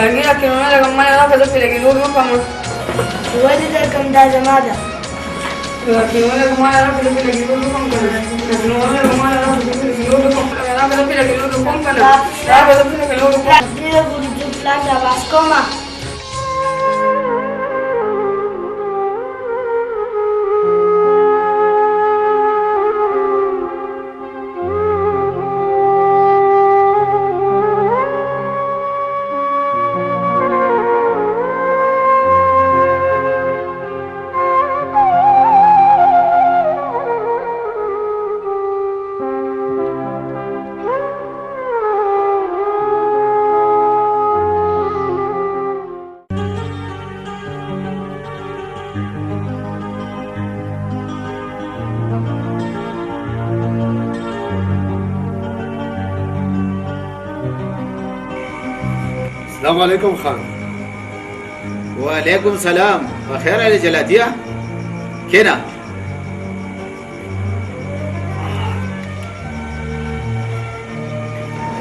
Jahngier que no me la gama la cosa que le quiero vamos. ولې د کمدا زما ده Que no me la gama la cosa que le quiero vamos. Que no me la gama la cosa que le quiero vamos. La cosa que le quiero vamos. La cosa que le quiero vamos. دې ګورځو پلان دا واس کومه السلام علیکم خان. وعلیکم سلام. بخیر علی جلاتیه کینا.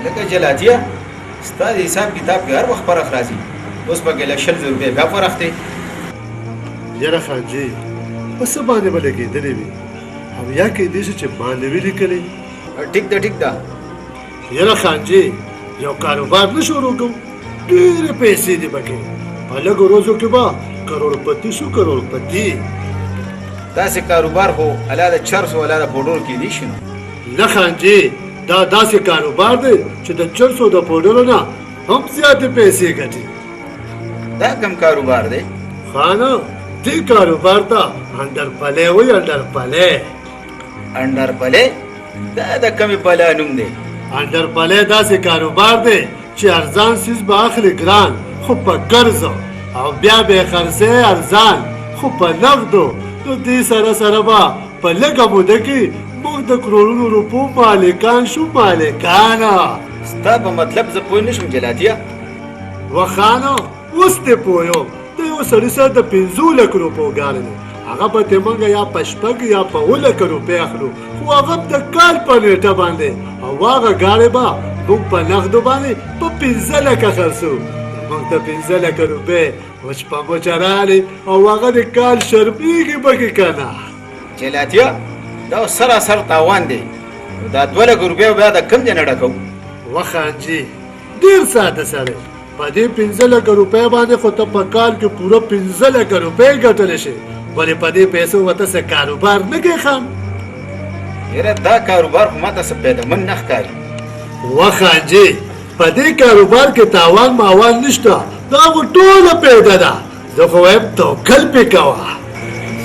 لکه جلاتیه ستا د حساب کتاب کې هر وخت فرق راځي. اوس پکې لږ 100 روپۍ بیا فرق دی. یاره خان جی په څه باندې به لګېدلې وي او یا کېدای شي چې ما نه وي لیکلی. ټیک ده ټیک ده. یاره خان جی یو کاروبار نه شروع کوو ډېرې پیسې دي پکې په لږو روزو کې به کروڑپتی شو کروڑپتی. داسې کاروبار خو الله د چرسو الله د پوډرو کېدی شي نو. نه خان جی دا داسې کاروبار دی چې د چرسو د پوډرو نه هم زیاتې پیسې ګټي. دا کوم کاروبار دی؟ خانه دې کاروبار ته اندر پلې وایي. اندر پلې اندر پلې دا د کومې پلا نوم دی؟ اندر پلې داسې کاروبار دی چې ارزان سیز به اخلي ګران خو په قرضو او بیا به یې خرڅوي ارزان خو په نغدو. نو دې سره سره به په لږه موده کې موږ د کروڑونو روپو مالکان شو. مالکانه ستا په مطلب زه پوه نه شم جلاتیه. وخانه اوس دې پوه یم د یو سړي سره د 5 لک روپو ګاڼې دی هغه به ترې موږ یا په شپږ یا په 7 لک روپۍ اخلو خو هغه د کال په نیټه باندې او هغه ګاڼې به موږ په نغدو باندې په 15 لکه خرڅو. موږ ته 15 لکه روپۍ وچ په مچه راغلې او هغه د کال شرمېږي پکې که نه. جلاتیه دا سراسر تاوان دی. دا 2 لک روپۍ بیا د کوم ځای نه ډکوو؟ وخان جي ډېر ساده سړی په دې 15 لکه روپۍ باندې خو ته په کال کې پوره 15 لکه روپۍ ګټلی شي. ولې په دې پیسو ورته څه کاروبار نه کوې خان؟ یاره دا کاروبار خو ماته څه پیدامن نه ښکاري. وخان جي په دې کاروبار کې تاوان ماوان نشته. دا خو ټوله پیدا ده. زه خو وایم توکل پې کوه.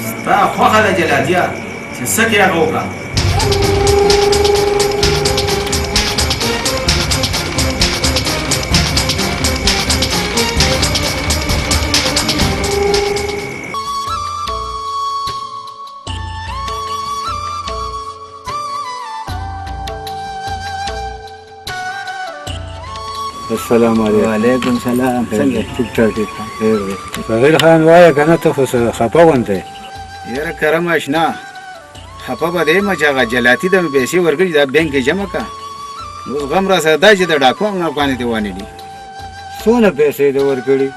ستا خوښه ده جلاتیه چې څه کې هغه وکړه. السلام علیکم. وعلیکم سلام. څنګه ټیک ټاک ټیک خیر دی. بغیر خان وایه که نه ته خو خفه غوندې. یاره کرم اشنا خفه به دی یم چې هغه جلاتي ته مې پیسې ورکړي دا بینک کې جمع کړه. اوس غم را سره دا چې د ډاکو مړکانې دې وانهلي. څونه پیسې دې ورکړي؟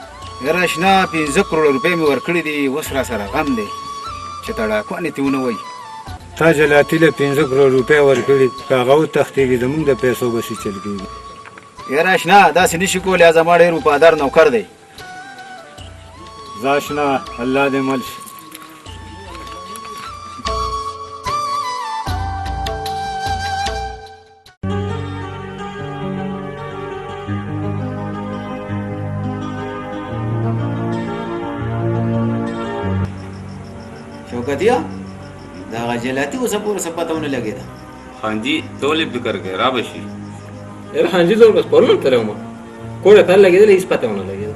یاره اشنا 15 کروڑ روپۍ مې ورکړي دي. اوس را سره غم دی چې د ډاکوانې تې ونه وایي. تا جلاتي له 15 کروڑ روپۍ ورکړي که هغه وتښتېږي زموږ د پیسو به څه چل کېږي؟ یاره اشنا داسې نشي کولی. زما ډېر وفادار نوکر دی. ځه اشنا الله دې مل شي. شوکتیا دا هغه جلاتي اوسه پورې څه پته ونه لګېده. خان جی ټولې فکر کوي را به شي. یاره خان جي زه بس پرون تللی وم کوډه ته لګېدلی هېڅ پته ونه لګېده.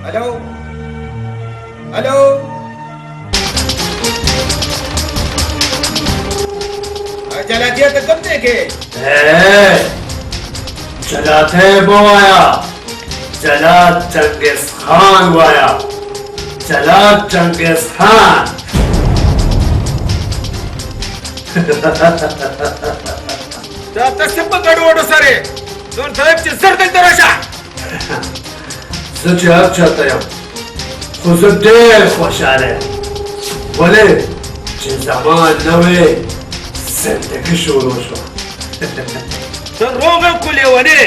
هلو هلو جلاتیه ته کوم ځای کې؟ جلات ہے وہ آیا. جلات چنگیز خان وایا. جلاد جنگیز خان. دا تاسو په ګډوډو سره زور صاحب چې زر دلته راشه. زه چې هر چاته یم خو زه ډېر خوشحاله یم ولې چې زما نوې زندګي شروع شوه. ته روغ او لیونې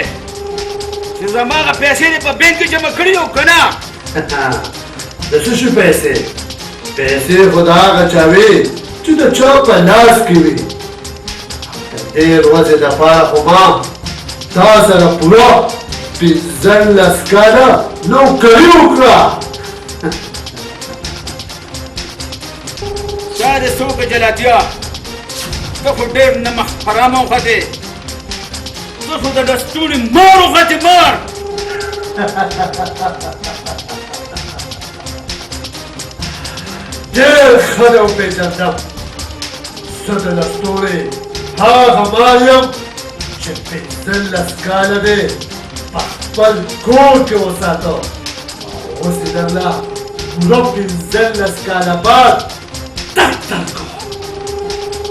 چې زما هغه پیسې دې په بینک کې جمع کړي او که نه؟ د څه شي پیسې؟ پیسې خو د هغه چا وي چې د چا په لاس کې وي. د دې ورځې دپاره خو ما تا سره پوره 15 کاله نوکري وکړه. دا دې څوک جلاتیا ته خو ډېر نمخ حرامه وختې ته خو د دستوري مار وختې مار. ډېر ښه دې وپېژندم. زه د لستوڼې هغه مار یم چې 15 کاله دې په خپل کور کې وساته او اوس یې درله پوره 15 کاله بعد تک درکو.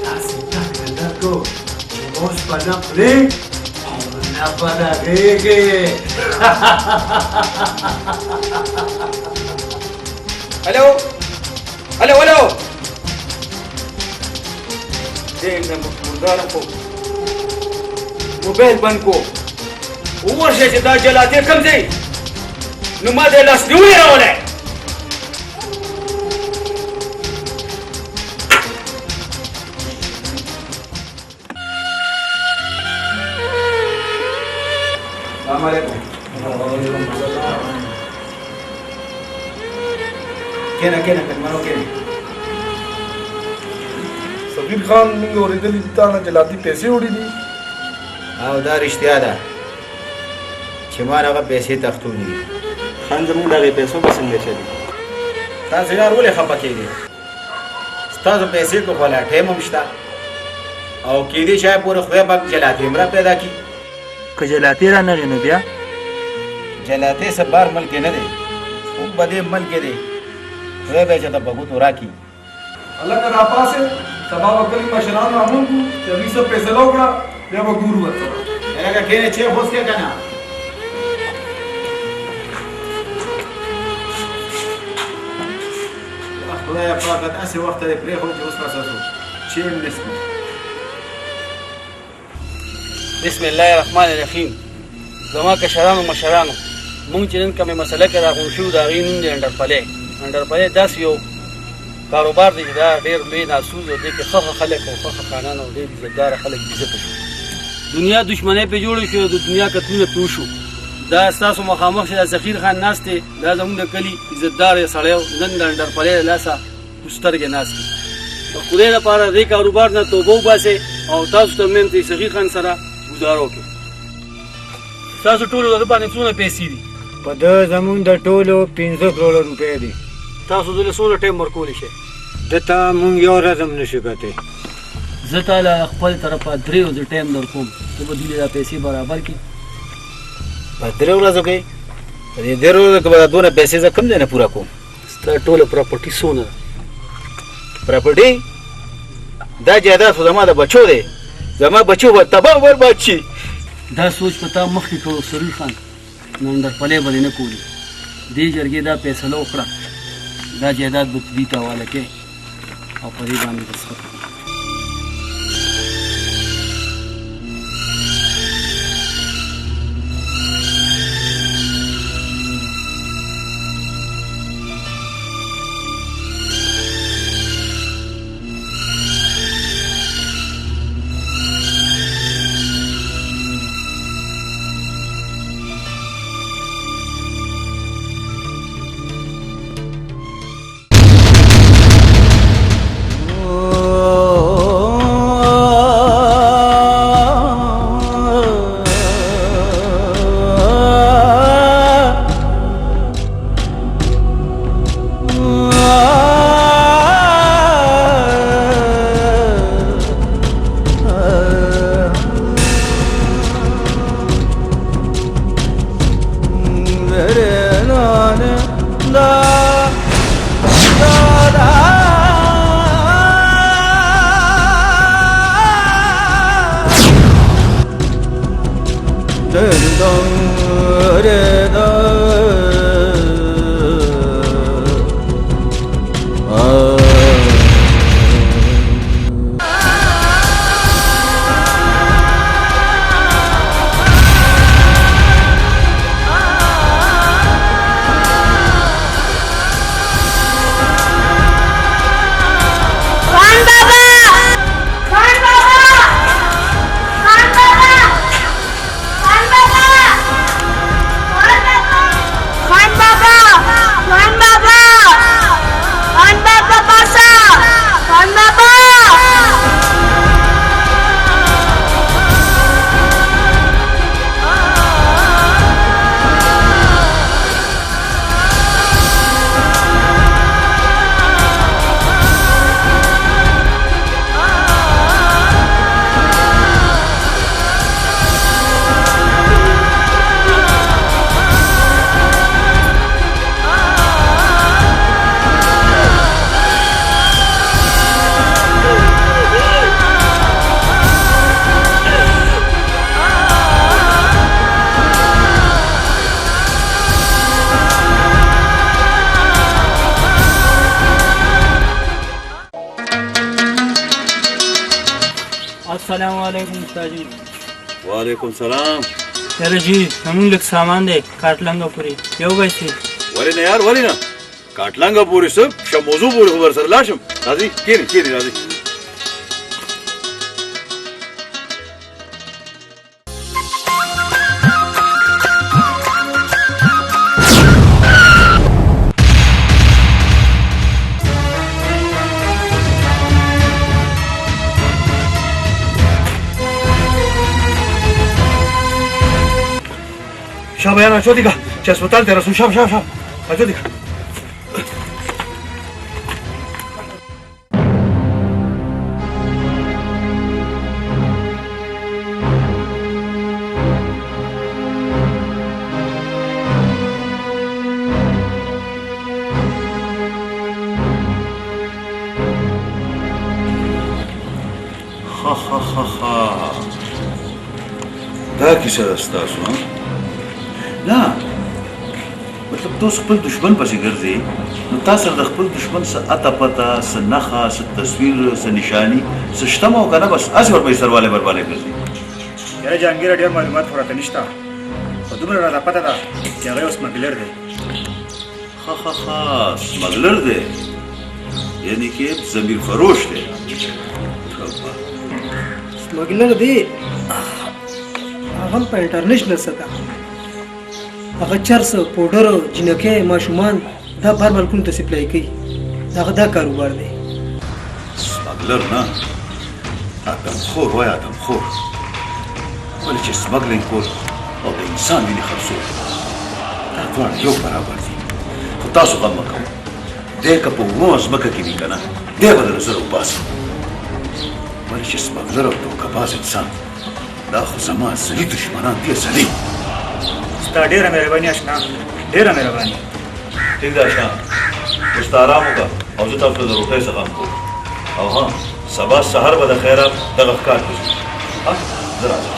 داسې تک مې درکو چې اوس به نه خورې او نه به رغېږې. الو الو الو دې د مرداره خو موبایل بند کو وورشه چې دا جلاتې کوم ځای نو ما دې لاس نیولی راولی. السلام علیکم. کېنه کېنه کلمنو کېنه. صغیر خان موږ اورېدلي دي تا نه جلاتي پیسې وړي دي. او دا رښتیا ده چې ما هغه پیسې تښتولي دي. خان زموږ دغې پیسو به څنګه چلي؟ تاسو یار ولې خفه کېږئ؟ ستاسو پیسې کو خو لا ټایم هم شته او کېدای شي پورې خدای پاک جلاتې هم را پیدا کړي. که جلاتې را نغې نو بیا جلاتې څه بار ملک نه دی خوب به دې ملک دی خدای به چې ته په ګوتو راکړي. هلکه راپاسې سبا به کلي مشران راغونډ کړو چې هغوی څه فیصله وکړه بیا به ګورو ورسره. هغه کېنه چې اوس کې که نه خدای پاکه داسې وخت ته دې پرېښود چې اوس راساسو چې یې نسکو. بسم الله الرحمن الرحیم. زما کشرانو مشرانو مونږ چې نن کومې مسله کې راغونډ شوو د هغې نوم دی انډر پلی. انډر پلی داسې یو کاروبار دی چې دا ډېر لوی ناسوز او دې کې ښه خلک او ښه خانان او ډېر عزتداره خلک عزته شو. دنیا دشمنۍ پې جوړې شوې او د دنیا قتلونه پې وشو. دا ستاسو مخامخ چې دا زخیر خان ناست دی دا زموږ د کلي عزتدار سړی و. نن د انډر پلی له لاسه سترګې ناست دي. د خدای لپاره دې کاروبار نه توبه وباسئ او تاسو ته میم ته زخیر خان سره ګزاره وکړئ. تاسو ټولو د باندې څونه پیسې دي؟ په ده زمونږ د ټولو 15 کروړه روپۍ دي. تاسو دله څونه ټایم ورکولی شئ؟ ده ته مونږ یو ورځ هم نشو کتی. زه تاله خپل طرفه 3 ورځې ټایم در کوم ته به دوی دا پیسې برابر کړي. په 3 ورځو کې په دې 3 ورځو کې به دونه پیسې زه کوم ځای نه پوره کوم؟ ستا ټوله پراپرټي څونه ده؟ پراپرټي دا جایداد خو زما د بچو دی. زما بچو به تباه برباد شي. دا سوچ په تا مخکې کړو سرور خان نو انډر پلی به دې نه کولي. دې جرګې دا فیصله وکړه دا جایداد به دوی ته حواله کړې او په دې باندې دستخط وکړه. السلام علیکم استاد جی. وعلیکم سلام. یاره جی همون لک سامان دی کاټلنګ پوری یو بستی. ولې نه یار ولې نه کاټلنګ پوری سب ش موضوع پوری خبر سره لاشم. راځي کېنی راځي. شاب یار اچو دیگه چه اسپتال تیرا سو شاب اچو دیگه ها دا کیسه ده ستاسو نه مطلب تاسو خپل دشمن پسې ګرځئ نو تاسو د خپل دشمن څه اته پته څه نښه څه تصویر څه نشاني څه شته مو که نه بس هسې ورپسې سروالی بربالی ګرځئ. یاره جهانګیره ډېر معلومات خو راته نشته خو دومره راته پته ده چې هغه یو سمګلر دی. ها سمګلر دی یعنې کې ضمیر فروش دی. سمګلر دی هغه په انټرنیشنل سطح هغه چرس پوډر جنکې ماشومان دا بهر ملکونو ته سپلای کوي هغه دا کاروبار دی. سمګلر نه ادمخور وایي ادمخور ولې چې سمګلینګ کول او د انسان وینې خرڅول دا دواړه یو برابر دي. خو تاسو غم مه کوئ دی که په اومه ځمکه کې وي که نه دی به در زر وباسي ولې چې سمګلر او دوکهباز انسان دا خو زما اصلي دشمنان دي اصلي. ستا ډېره مهرباني اشنا ډېره مهرباني. ټیک ده اشنا اوس ته ارام وکړه او زه تاسو ته د روټۍ څخه هم کوم او ها سبا سهار به د خیره دغه ښکار ته ځو. ها زه راځم.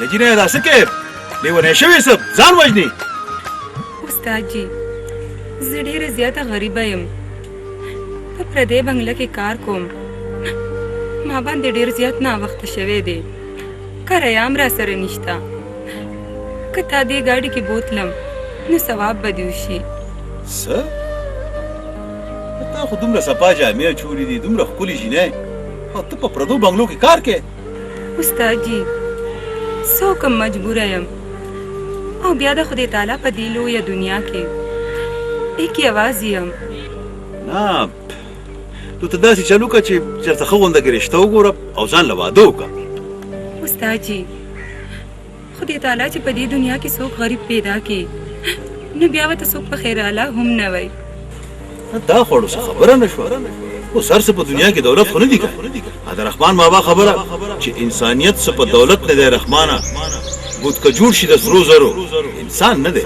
نجینه دا څه کې لیونی شوی سب ځان وژني. استاد جی زه ډېره زیاته غریبه یم په پردی بنګله کې کار کوم ما باندې ډېر زیات ناوخته شوی دی کرایه هم راسره نشته که تا دې ګاډي کې بوتلم نو ثواب به دې وشي. څه تا خو دومره صفا جامې چولې دي دومره ښکلې جینۍ او ته په پردو بنګلو کې کار کوې. استاد جی سو کم مجبوره یم او بیا د خدای تعالی په دې لویه دنیا کې ایک یوازې یم. نه تو ته داسې چلو که چې چېرته ښه غونډه رشته وګوره او ځان له واده وکړه. استاد جی خدای تعالی چې په دې دنیا کې څوک غریب پیدا کړي نو بیا ورته څوک په خیر اعلی هم نه وایي. دا خو څه خبره نه شوه اوس هر څه په دنیا کې دولت خو نه دي که د رحمان بابا خبره چې انسانیت څه په دولت نه دی رحمانه تابوت که جوړ شي د سرو زرو انسان نه دی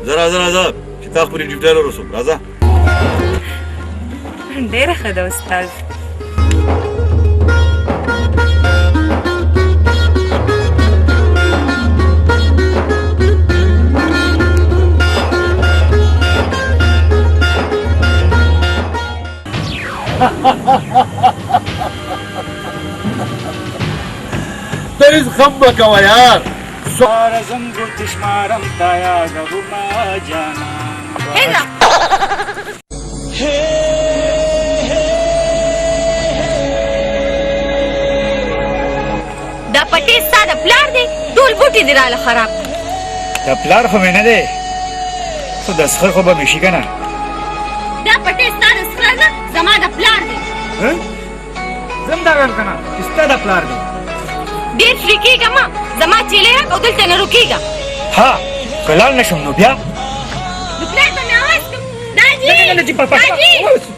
راځه چې تا خپلې ډیوټۍ له رسوم راځه ډېره ښه ده استاد ته هېڅ غم مه کوه یار سوارزم ګوتې شمارم تا یادومه جانان دا پټی ستا د پلار دی ټول بوټي دې راله خراب د پلار خو مې نه دی خو د اسخر خو به مې شي که نه دا پټی ستا د اسخر نه زما د پلار دی زم دا ویل که نه چې ستا د پلار دی ډېر فری کېږه مه زما چیلې راکړه او دلته نه روکېږه ها که لاړ نه شم نو بیا د پلار ته مې اواز کړم داجي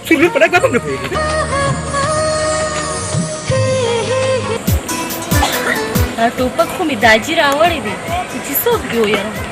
سورلي په ډګه هم نه پوهېږي دا ټوپک خو مې داجي راوړی دی چې څوک دې ویرم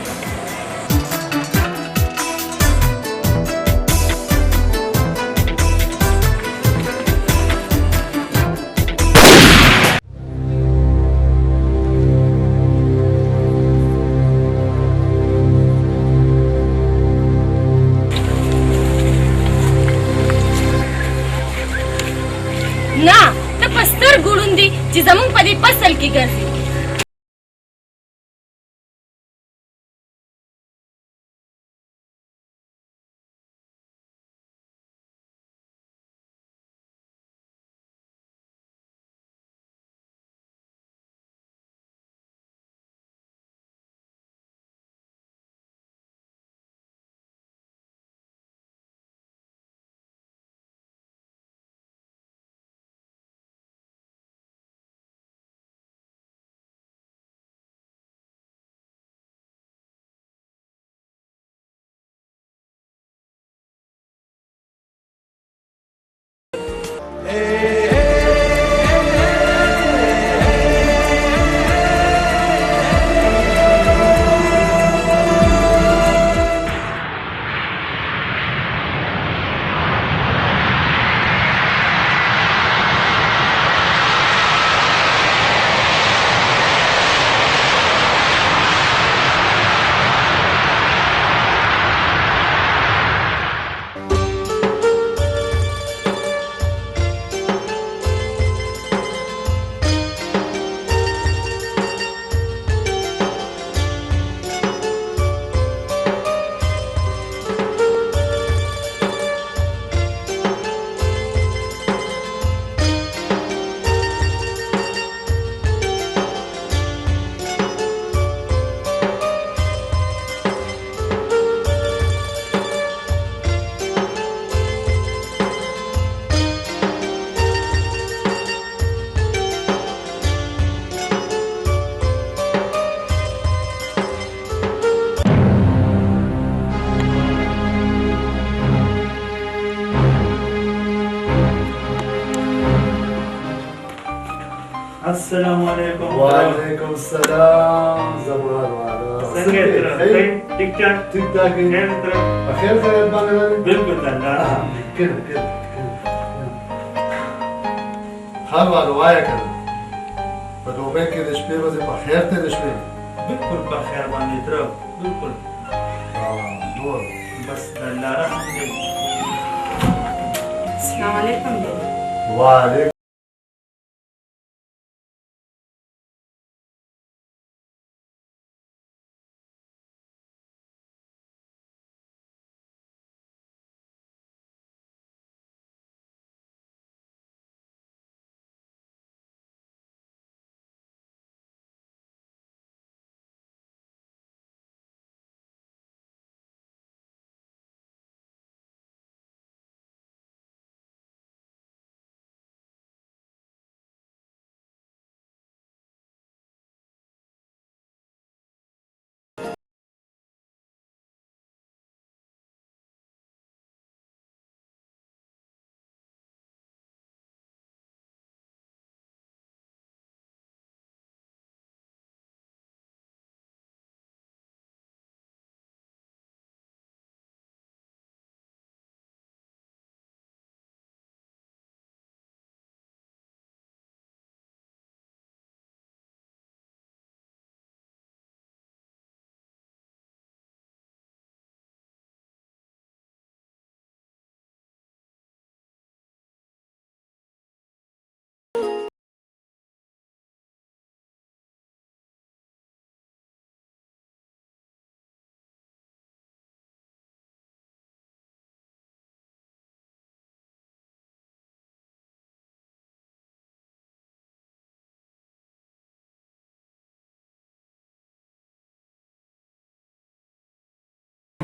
نه ته په سترګو ړوند دي چې زموږ په دې فصل کې ګرځي السلام علیکم وعلیکم السلام زمان والا څنګه یې تر ټیک ټاک ټیک ټاک بخیر خیریت باندې بالکل الله کړه حال والو وایه کنه په دوبه کې د شپې ورځې په خیر تېرې شوې بالکل په خیر باندې تر بالکل نور بس د الله رحم دی السلام علیکم وعلیکم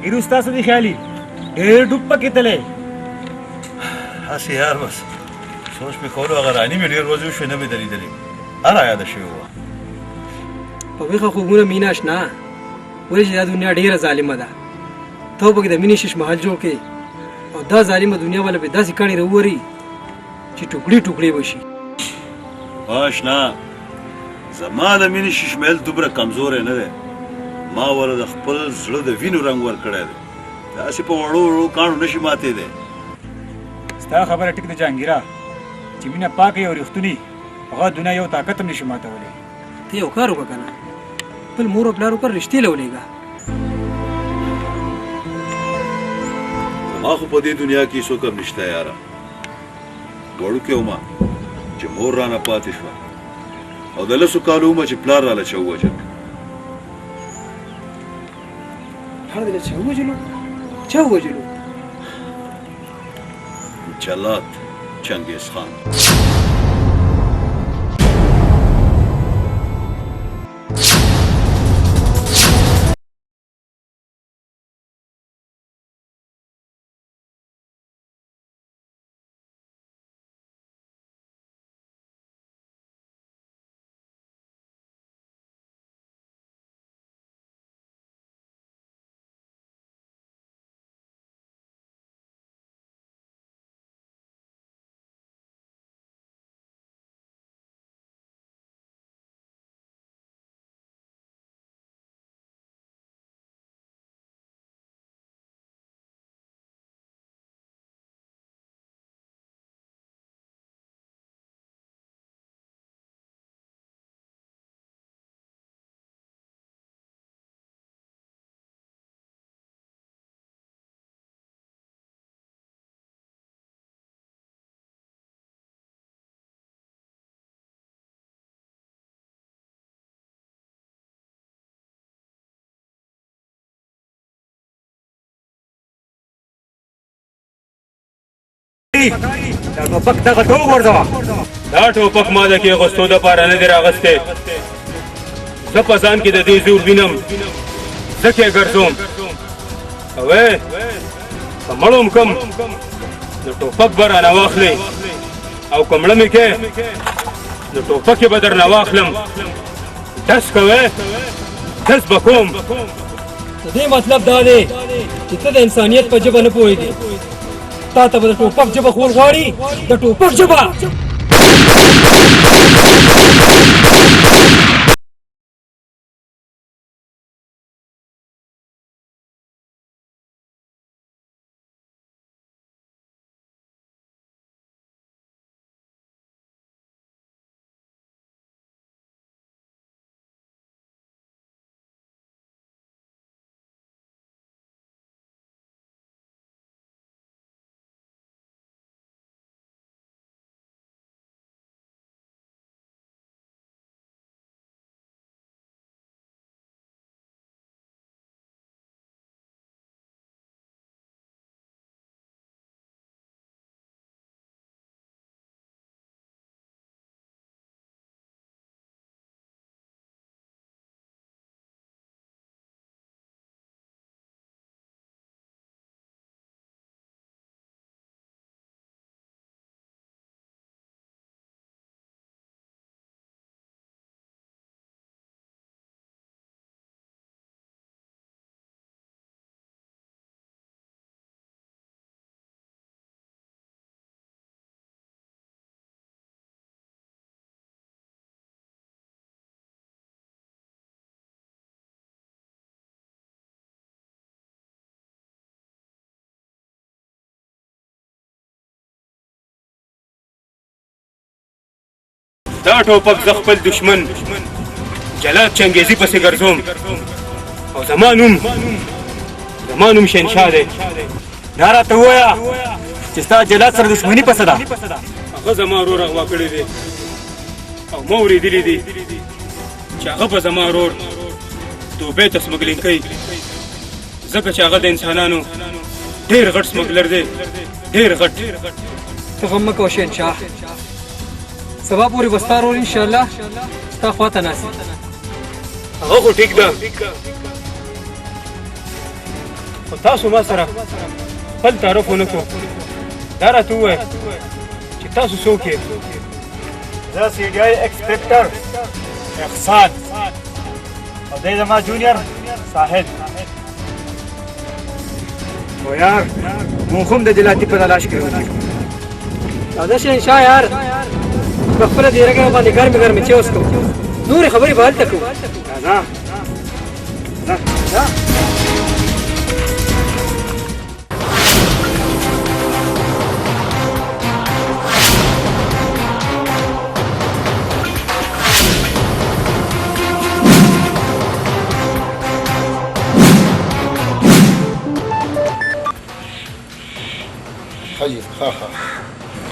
ګیروس تاسو دی خیالي ډېر ډوب پکې تللی هسې یار بس سوچ مې کولو هغه راني مې ډېر ورځې وشوې نه مې ده لیدلې هر یاده شوې وه په ویښه خوبونه مینه اشنا ولې چې دا دنیا ډېره ظالمه ده ته پکې د مینې شش محل جوړ کړې او دا ظالمه دنیا والا به داسې کاڼي راووري چې ټوکړي ټوکړي وشي اشنا زما د مینې ششمیل دومره کمزوری نه دی ما ورته د خپل زړه د وینو رنګ ورکړی دی داسې په وړو وړو کاڼو نشي ماتېدی ستا خبره ټیک ده جهانګیره چې مینه پاکه او رښتونې هغه دنیا یو طاقت هم نشي ماتولی ته یو کار وکړه که نه خپل مور او پلار وکړه رښتې لولېږه زما خو په دې دنیا کې هېڅوک هم نشته یاره وړوکی ومه چې مور رانه پاتې شوه او د 10 کالو ومه چې پلار راله چا ووژل پلار دې له چا ووژلو چا ووژلو جلات چنګیز خان دا ټوپک دغه ته وغورځوه دا ټوپک ما د کې اغوستو دپاره نه دی راغستی زه په ځان کې د دې زور وینم ځکه یې ګرځوم او که مړ هم کم نو ټوپک به رانه واخلې او که مړه مې کې نو ټوپک یې به درنه واخلم ډز کوې ډز به کوم د دې مطلب دا دی چې ته د انسانیت په ژبه نه پوهېږې تا ته به د ټوپک ژبه خور غواړي د ټوپک ژبه دا ټوپک زه خپل دشمن جلات چنګیزي پسې ګرځوم او زما نوم شهنشاه دی دا راته ووایه چې ستا جلات سره دښمني پسه ده هغه زما ورور اغوا کړی دی او ما اورېدلي دي چې هغه به زما ورور دوبۍ ته سمګلینګ کوي ځکه چې هغه د انسانانو ډېر غټ سمګلر دی ډېر غټ ته غم مه کوه شهنشاه سبا پورې به ستا ورور انشاءالله ستا خواته ناست هغه خو ټیک ده خو تاسو ما سره خپل تعارف ونه کړو دا راته ووایه چې تاسو څوک یې زه سی ډي آی ایکسپیکټر احسان او دی زما جونیئر ساحل خو یار مونږ هم د جلاتي په تلاش کې وو راځه شهنشاه یار په خپله دیرګه باندې ګرمې ګرمې چای وڅښو نورې خبرې به هلته کوو راځه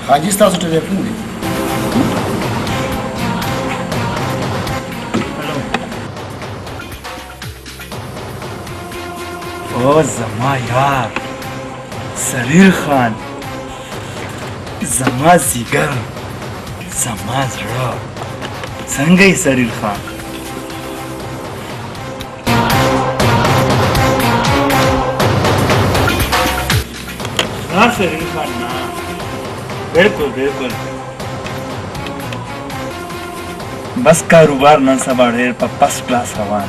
حاجي ستاسو ټلیفون دی او زما یار سریر خان زما زیګر زما زړه څنګه یې سریر خان हाँ सर ना बिल्कुल बिल्कुल बस कारोबार नन सबा ढेर पर first class हवान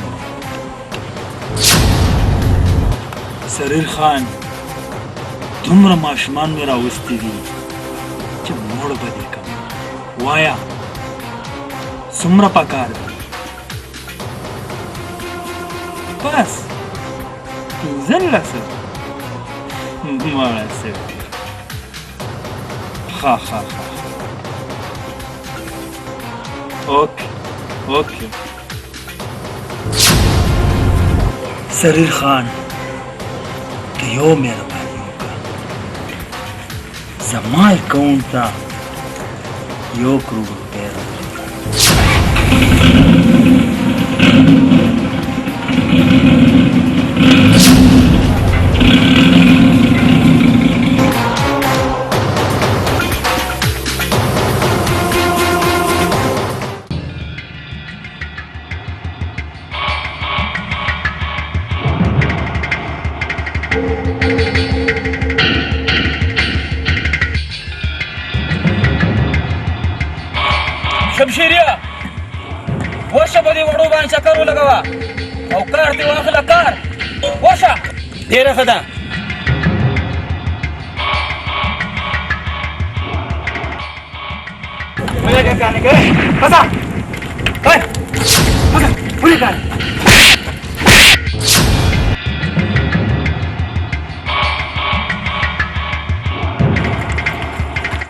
सरीर खान तुमरा माशमान मेरा उस्ती दी जब मोड़ बदे कम वाया सुमरा पकार बस जन लसर مالسه ها ها ها اوکی سریر خان که یو مهربانی وکړه زما اکاونټ ته 1 کروڑ روپۍ شمشیریا ورشه په دې وړو باندې چکر ولګوه او کار دې واخله کار ورشه ډېره ښه ده ولې کار نه کوې پسه هی پسه ولې کار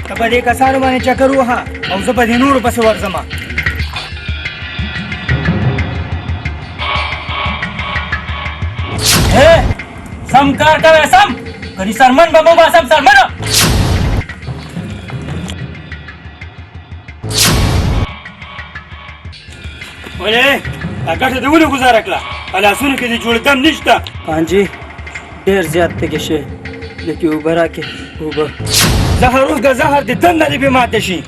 ته په دې کسانو باندې چکر ووهه او زه په دې نورو پسې ورځمه سم کار کوه سم کني سرمن به مو باسم سرمنه ولې دا ګټه دې ولې ګزاره کړه په لاسونو کې دې جوړ دم نشته پانجي ډېر زیات تږی شوی لکه اوبه راکړې اوبه زهر اوس د زهر د تنده دې بې ماته شي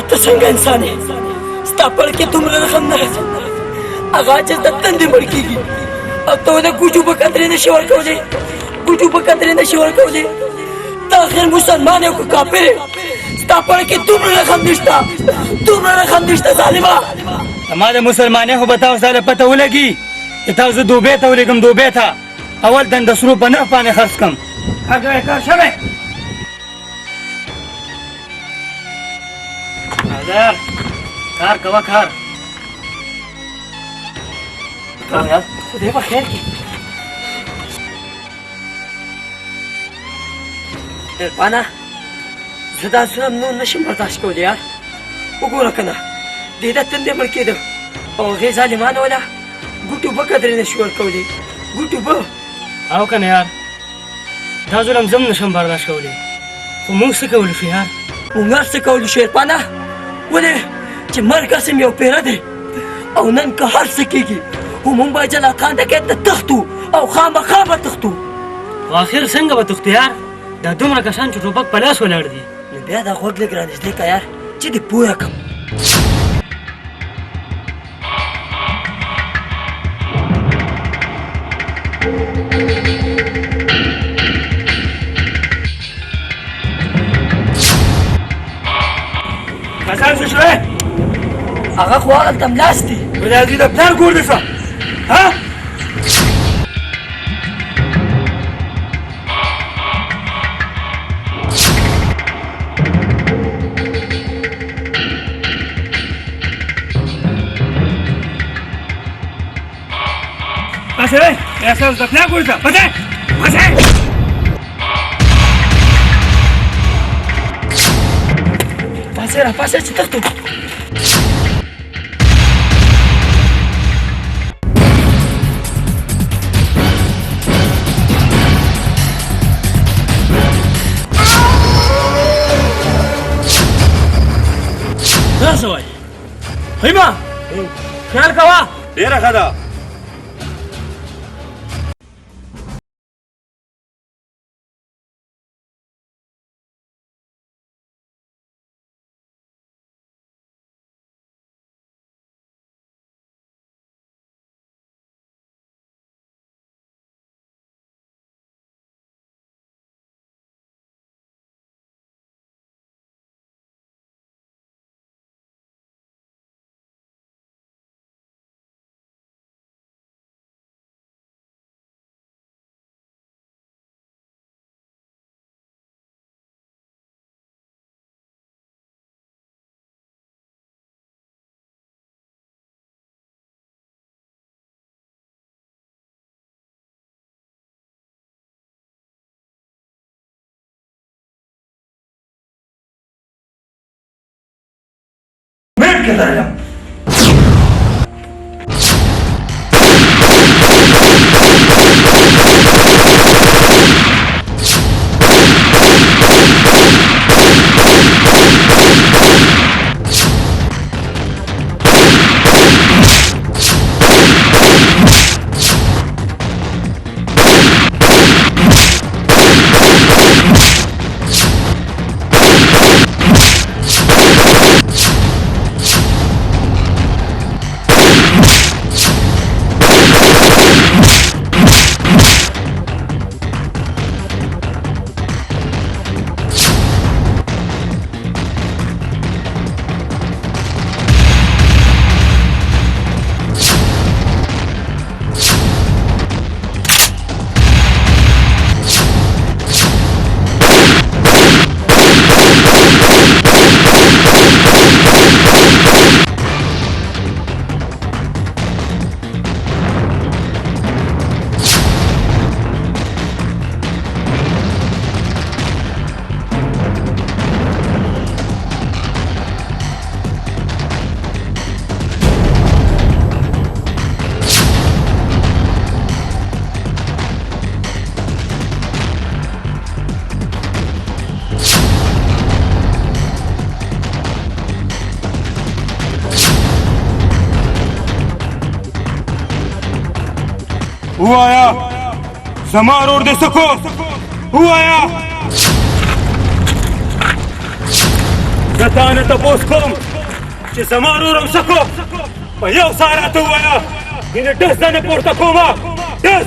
ته څنګه انسان یې ستا پړ کې دومره رقم نه راځي هغه چې د تندې مړ کېږي او ته د ګوجو په قدرې نشي ورکولی ګوجو په قدرې نشي ورکولی ته آخر مسلمان یې که کافر یې ستا پړ کې دومره رقم نشته دومره رقم نشته ظالمه ما د مسلمانۍ خو به تاسو ته پته ولګي چې تاسو دوبۍ ته ولېږم دوبۍ ته اول دنده سرو په نرخ باندې خرڅ کړم کار کوئ کار شوی حاضر کار کوه کار یار خدای په خیر کې عرفانه زه دا ظلم نور نشم برداشت کولی یار وګوره که نه دې د تندې مړ کېده او هغې ظالمانه وله ګوټو به قدرې نشي ورکولی ګوټو به او که نه یار دا ظلم زه هم نشم برداشت کولی خو موږ څه کولی شو یار موږ هر څه کولی شو عرفانه ولې چې مرګ قسم یو پیره دی او نن که هر څه کېږي خو موږ باید جلات خان ته ته تښتو او خامخا به تښتو خو آخر څنګه به تښتو یار دا دومره کسان چې ټوپک په لاس ولاړ دي نو بیا دا غوږ لږ رانږدې که یار چې دې پوه کړم کسان څه شوی هغه خو هغلته ملاست دي دا دوی د پلار کور دی څه ها پاسه احساس د پلار کور څه پته پاسه پاسه را پاسه چې تختو دا څه وایي خیمه خیال کوه ډېره ښه ده كذا وایا زما ورور دې څه کو وایا زه تا نه تپوس کوم چې زما ورور هم څه کو په یو ساه راته ووایه مینه ډز نه پورته کومه ډز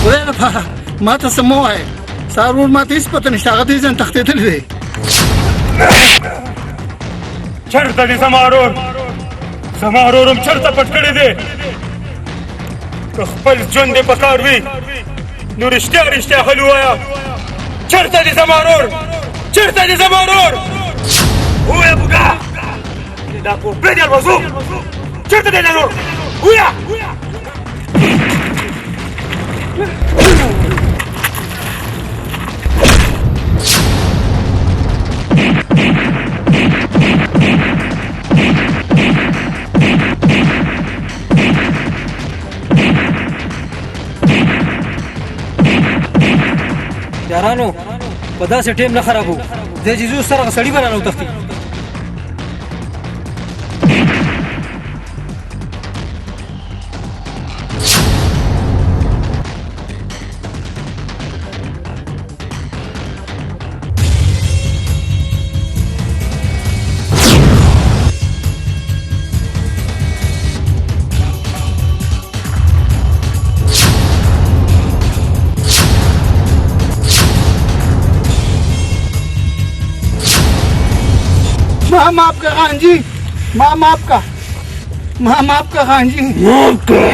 خدای لپاره ما ته څه مه وایې ستا ورور ما ته هېڅ پته نشته هغه دې ځان تښتېدلی دی چېرته دی زما ورور زما ورور هم چېرته پټ کړی دی که خپل ژوند دې په کار وي نو رښتیا رښتیا حل ووایه چېرته دی زما ورور چېرته دی زما ورور ووایه بوډا چې دا کوربې دی الوځو چېرته دی دا ورور ووایه یارانو په داسې ټیم نه خرابو د جیزو سره سړی به رانه وتښتي माँ माफ कर खान जी, माँ माफ कर खान जी, माफ कर।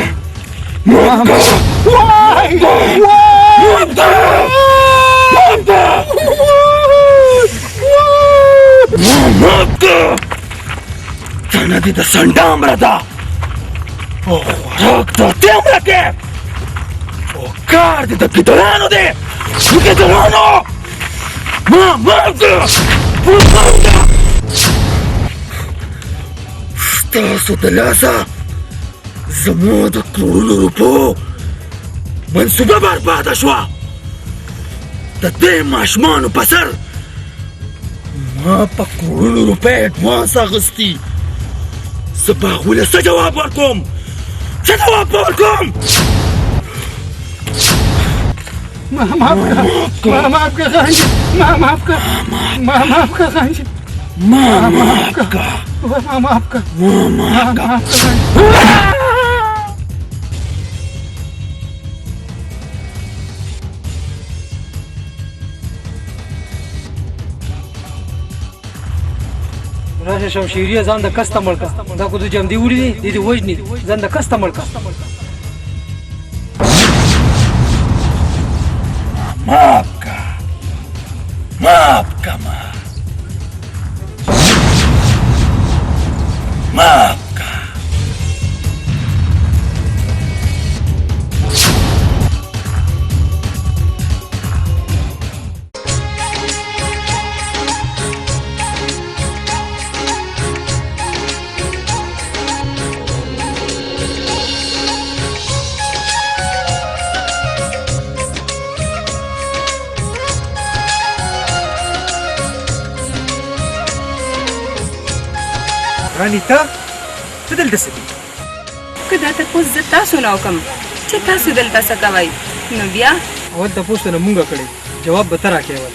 Tanadi da sandam brada. O rakta temra ke. O card da kitorano de. Kitorano. Mamada. Mamada. Stasu de lasa. زمود کروڑوں روپو منصوبه برباده شوه د دې ماشومانو په سر ما په کروڑونو روپۍ اډوانس اخیستي زه به هغوی له څه جواب ورکوم معاف کړه خانجي معاف کړه خانجي معاف کړه راشه شمشیریه ځان د کسته مړ کا دا کو د جمدی وړي دي وژني ځان د کسته مړ کا معاف کا رانی ته دلته څه دي که دا تپوس زه تاسو نه وکړم چې تاسو دلته څه کوئ نو بیا اول تپوس ته نه مونږ کړی جواب به ته راکړې ول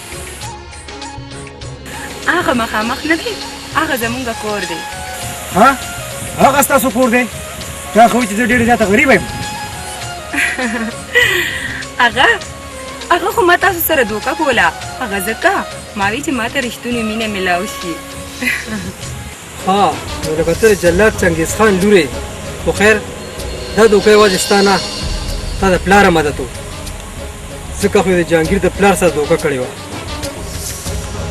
هغه مخامخ نه دی هغه زمونږ کور دی ها هغه ستاسو کور دی تا خو چې زه ډېر زیاته غریبه یم هغه خو ما تاسو سره دوکه کوله هغه ځکه ما وی چې ما ته رښتونې مینه میلاو شي ها نو لکه ته جلاد چنګیز خان لورې خو خیر دا دوکه یوازې ستا نه تا د پلاره مدد و ځکه خو یې د جهانګیر د پلار سره دوکه کړې وه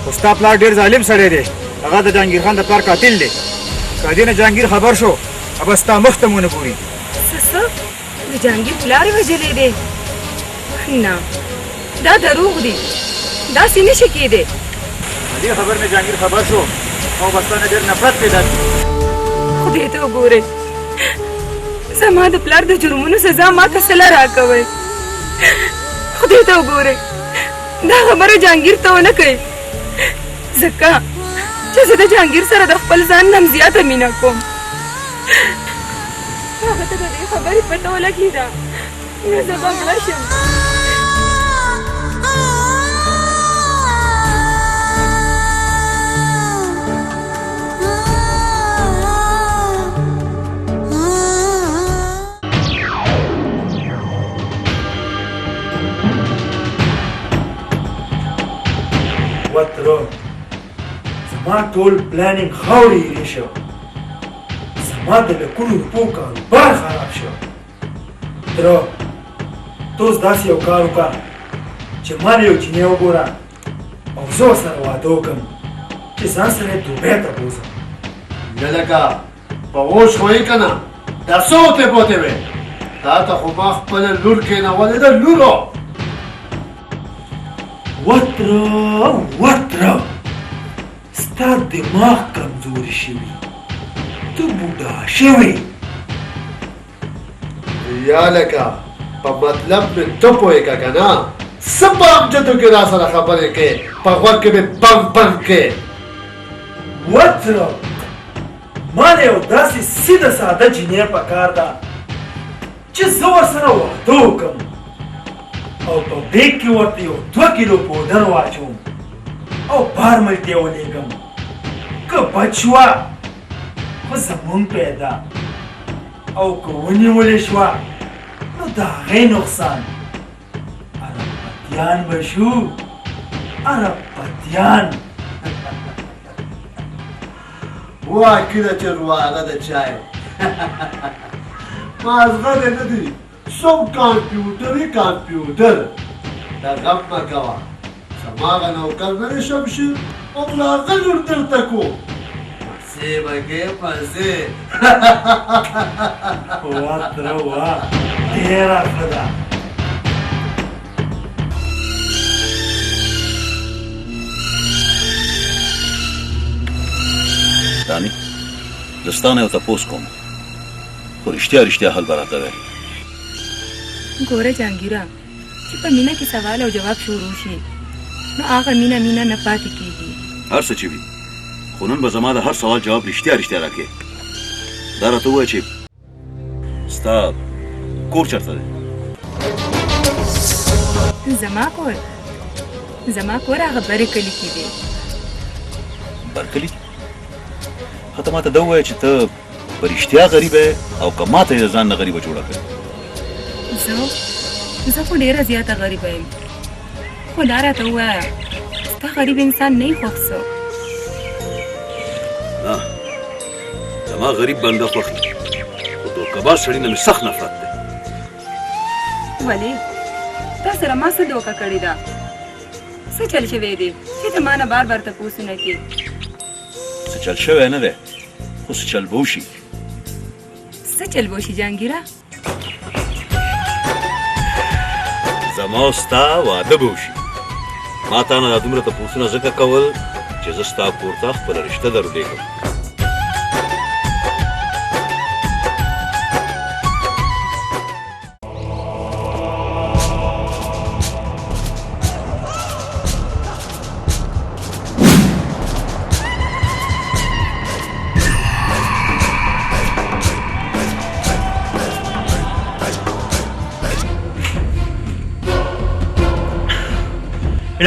خو ستا پلار ډېر ظالم سړی دی هغه د جهانګیر خان د پلار قاتل دی که دې نه جهانګیر خبر شو به ستا مخ ته مونه ګوري څه د جهانګیر پلار یې وژلی دی نه دا دروغ دی داسې نشي کېدی دې خبر نه جهانګیر خبر شو او بس نه ډېر نفرت پیدا شي خدای ته وګورئ زما د پلار د جرمونو سزا ما ته سله راکوئ خدای ته وګورئ دا خبره جهانګیر ته ونه کوئ ځکه چې زه د جهانګیر سره د خپل ځان نه هم زیاته مینه کوم هغه ته د دې خبرې پته ولګېده نو زه به مړه شم وتره زما ټول پلانینګ خاورې ایرې شو زما د لکونو روپو کاروبار خراب شو تره ته اوس داسې یو کار وکړه چې ما نه یو چینی وګوره او زه ورسره واده وکړم چې ځان سره یې دوبۍ ته بوځم لکه په اوش خو یې که نه دا څه وتې پوتې وې تا ته خو ما خپله لور کېنولې ده لورو وتره ستا دماغ کمزوري شوي ته بوډا شوې یا لکه په مطلب مې ته پوهېږه که نه څه په امجدو کې را سره خبرې کوې په غوږ کې مې بنګ بنګ کې وتره ما له یو داسې سیده ساده جینۍ پکار ده چې زه ورسره واده وکړم او په بیگ کې ورته یو 2 کیلو پودر واچوم او بارمل ته ولېږم که بچ شوه خو زمونږ پیدا او که ونیولې شوه نو د هغې نقصان عربپتیان به شو عربپتیان واکله چې روغه د چای مازغه دې نه دي سم کمپیوټر دا غم مه کوه زماغه نوکر نه دی شمشیر هملاغه لور درته کوم مزې به کې مزې وا تره وا ډېره ښه ده دانې زه ستا نه یو تپوس کوم خو رښتیا حل به راته وایې ګوره جهانګیره چې په مینه کې سوال او جواب شروع شي نو هغه مینه نه پاتې کېږي هر څه چې وي خو نن به زما د هر سوال جواب رښتیا راکې دا راته ووایه چې ستا کور چېرته دی زما کور هغه برې کلي کې دی برکلي ښه ته ماته دا ووایه چې ته په رښتیا غریب یې او که ماته یې د ځان نه غریبه جوړه کړې زه خو ډېره زیاته غریبه یم خو دا راته ووایه ستا غریب انسان نه یې خوښ څه نه زما غریب بنده خوښ دی خو دوکهباز سړي نه مې سخت نفرت دی ولې تا سره ما څه دوکه کړې ده څه چل شوی دی چې ته ما نه بار بار تپوسونه کې څه چل شوی نه دی خو څه چل به وشي څه چل به وشي جهانګیره زما او ستا واده به وشي ما تا نه دا دومره تپوسونه ځکه کول چې زه ستا کور ته خپله رشته درلېږم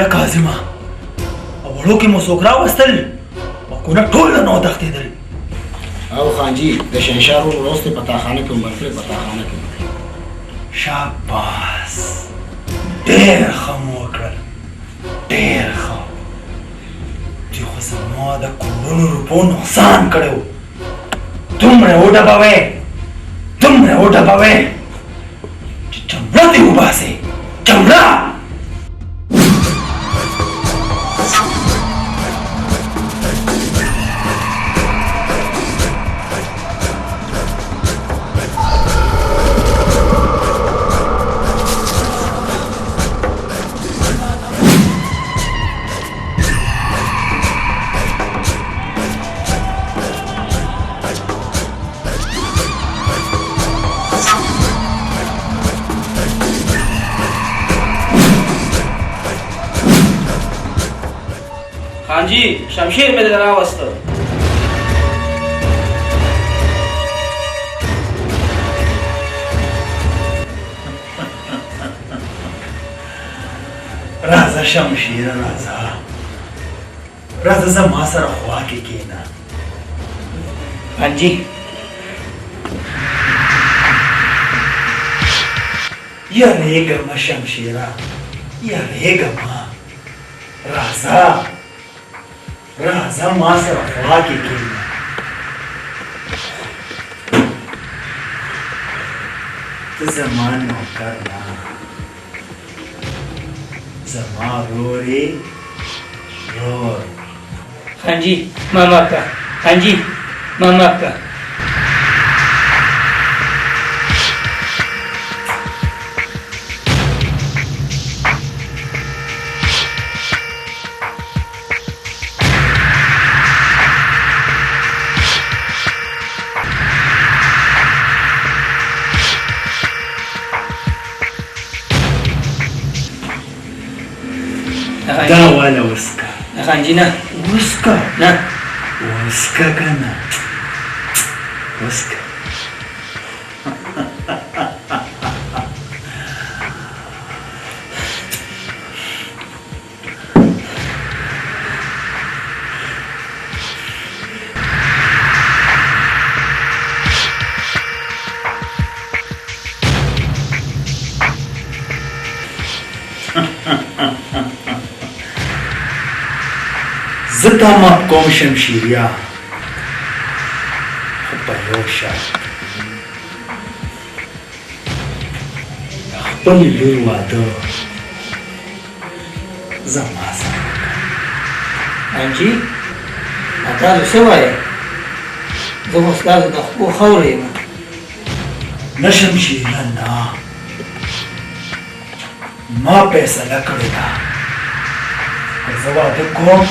اړه کاظمه وړو کې مو څوک راوستل او کونه ټول نه وتښتېدل او خانجي د شنشار وروسته پتاخانه کې عمر کړې پتاخانه کې شاباس ډېر ښه مو وکړل ډېر ښه چې خو زما د کروڑونو روپو نقصان کړی و دومره وډبوئ چې چمړه دې وباسئ چمړه خانجی شمشیر مې در راوسته راځه شمشیر راځه زما سره خوا کې کښېنه خانجي یریږمه شمشیره یریږمه راځه ما سره خوا کې کښېنه ته زما نوکر نه زما رور یې رور خانجي ما معاف کړه خانجي ما معاف کړه دا والا وسکه خانجي نه وسکه نه وسکه کنه وسکه زه تا معاف کوم شمشیریا په یو شرط د خپل لور واده زما سره انجي تاسو څه وایې زه خو ستاسو د خپو خاوره یم نشم چې نه ما فیصله کړې ده که زه واده کوم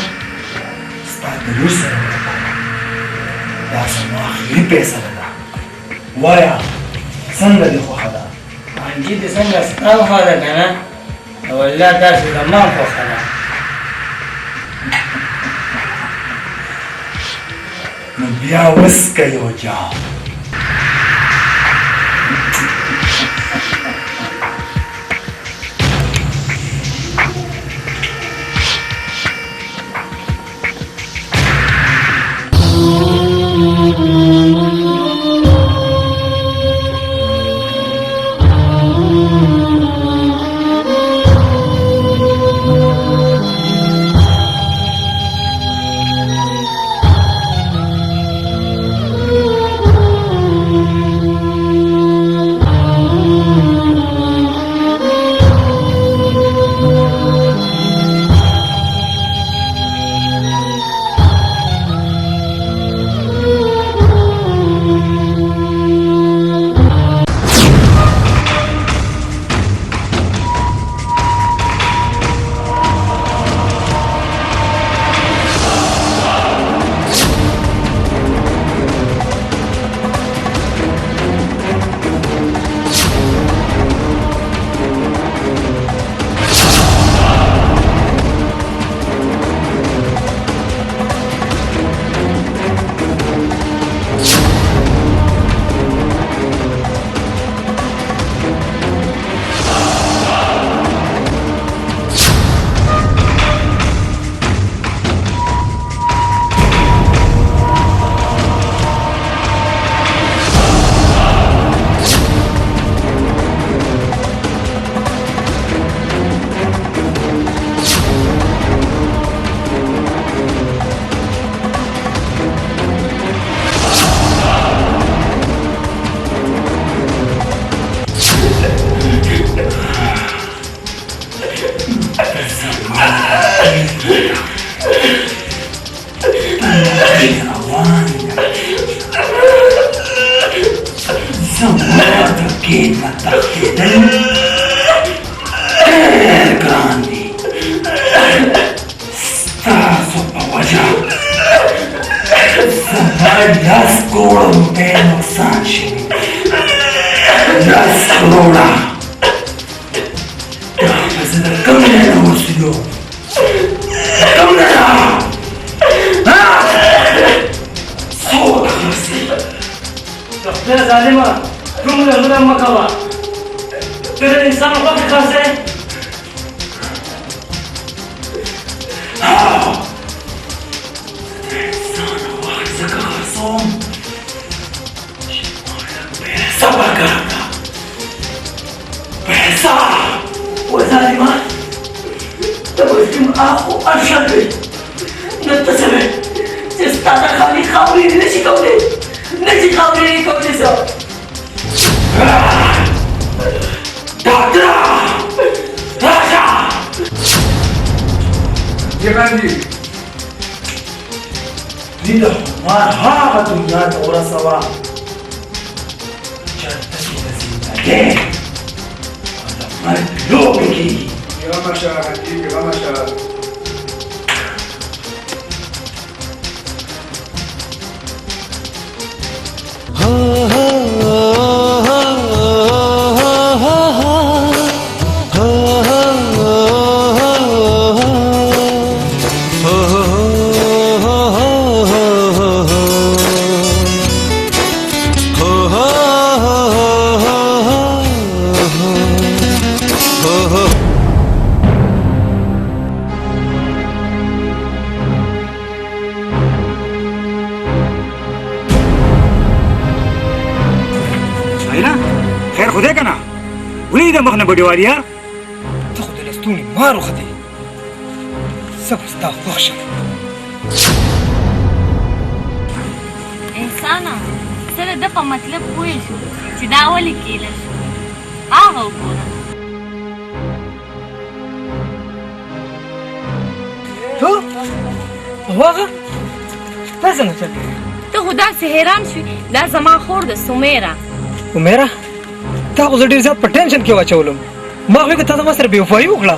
ستا د لور سره واده کوم دا زما اخري فیصله ده وایه څنګه دې خوښه ده انجي دې څنګه ستا خوښه ده که نه والله تاسو زما خوښه ده نو بیا وڅکه یو جام ګډوالیا ته خو د لستونې مار وختې زه به ستا خوښ شم انسانه په مطلب پوه شو چې دا ولې کېله شو هغه وګوره تو هغه دا څنګه چل ته خو داسې حیران شوې دا زما خور ده سمیره عمیره تا خو زه ډېر زیات په ټینشن کې واچولم ما خو تا زما سره بېوفایي وکړه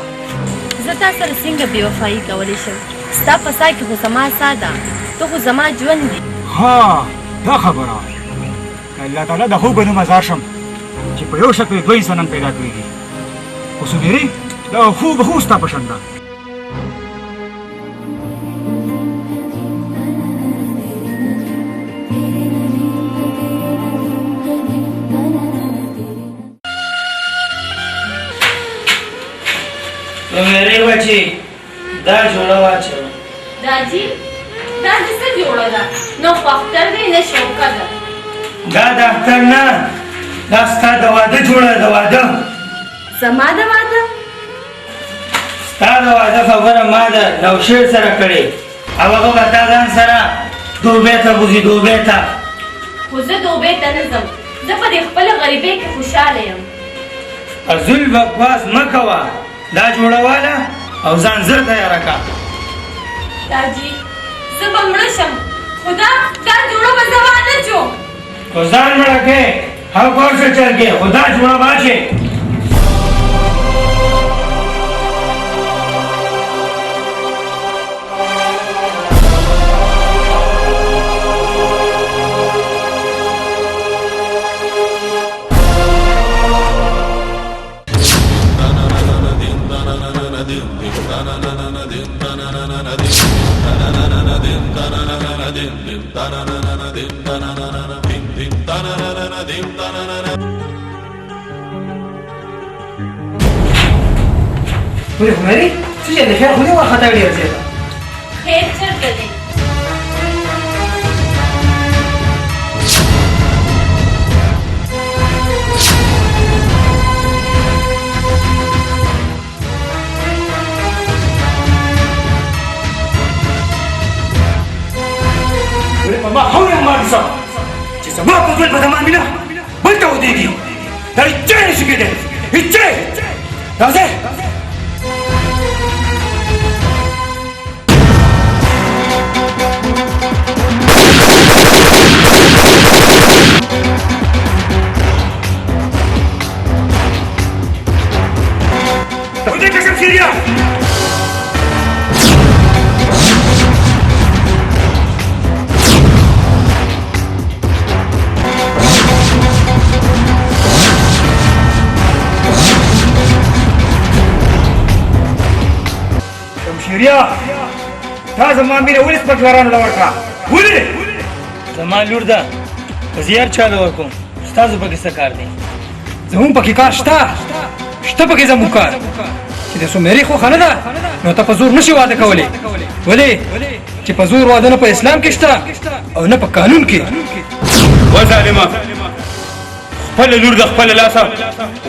زه تا سره څنګه بېوفایي کولی شم ستا په ساه کې خو زما ساه ده ته خو زما ژوند دی ها دا خبره الله تعالی د خوب نوم ازار شم چې په یو شکل دوه انسانان پیدا کړي دي خو سمیري دا خوب خو ستا په شان ده سمیري بچي دا جوړه واچو داجی دا دې څه جوړه ده نو خو اختر دی نه شوکه ده دا د اختر نه دا ستا د واده جوړه د واده زما د واده ستا د واده خبره ما د نوشیر سره کړې او هغه به تا ځان سره دوبۍ ته بوځي دوبۍ ته خو زه دوبۍ ته نه ځم زه په دې خپله غریبۍ کې خوشحاله یم ازول بکواس مه کوه دا جوړه واله او ځان زر تیاره کړه داجی زه به مړه شم خو دا جوړه به زه وانه چوم تو ځان مړه کې هر کار څه چل کې خو دا جوړه واچې ولې خو مری څه چې د خیر خو دې وارخطا ډېر زیاته خیر چېرته دی ما حول ما بصر چې زما په ځل به د مامینه بل ته ودرېږي دا هېڅ نشي کېدی هېڅ راځئ ودې قسم شیریا شمشیریا تا زما مینه ولې سپکلارانو له ورکړه ولې زما لور ده په زیار چاله ورکوم ستاسو پکې څه کار دی زموږ پکې کار شته پکې زموږ کار چې د سمیري خو نه ده نو ته په زور نشي واده کولی ولې چې په زور واده نه په اسلام کې شته او نه په قانون کې و ظالمه خپله لور د خپله لاسه